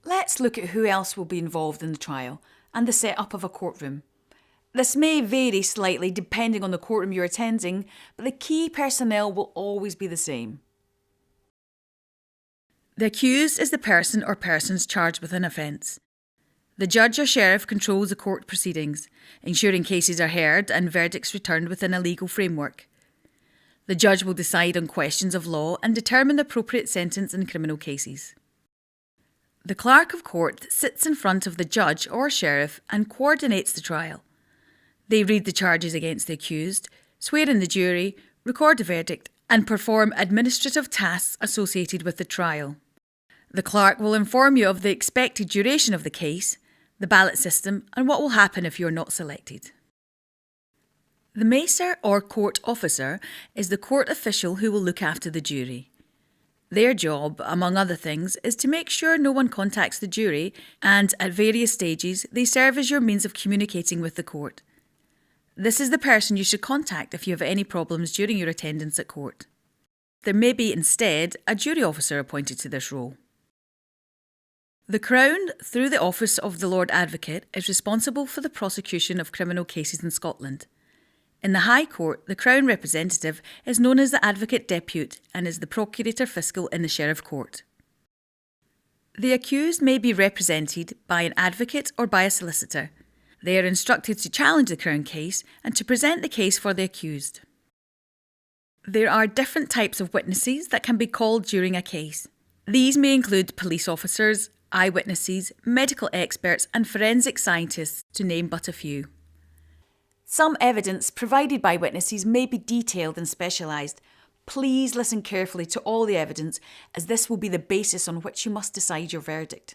Let's look at who else will be involved in the trial and the setup of a courtroom. This may vary slightly depending on the courtroom you're attending, but the key personnel will always be the same. The accused is the person or persons charged with an offence. The judge or sheriff controls the court proceedings, ensuring cases are heard and verdicts returned within a legal framework. The judge will decide on questions of law and determine the appropriate sentence in criminal cases. The clerk of court sits in front of the judge or sheriff and coordinates the trial. They read the charges against the accused, swear in the jury, record the verdict, and perform administrative tasks associated with the trial. The clerk will inform you of the expected duration of the case, the ballot system, and what will happen if you are not selected. The macer or court officer is the court official who will look after the jury. Their job, among other things, is to make sure no one contacts the jury, and at various stages they serve as your means of communicating with the court. This is the person you should contact if you have any problems during your attendance at court. There may be instead a jury officer appointed to this role. The Crown, through the Office of the Lord Advocate, is responsible for the prosecution of criminal cases in Scotland. In the High Court, the Crown representative is known as the Advocate Depute and is the Procurator Fiscal in the Sheriff Court. The accused may be represented by an advocate or by a solicitor. They are instructed to challenge the Crown case and to present the case for the accused. There are different types of witnesses that can be called during a case. These may include police officers, eyewitnesses, medical experts and forensic scientists, to name but a few. Some evidence provided by witnesses may be detailed and specialised. Please listen carefully to all the evidence, as this will be the basis on which you must decide your verdict.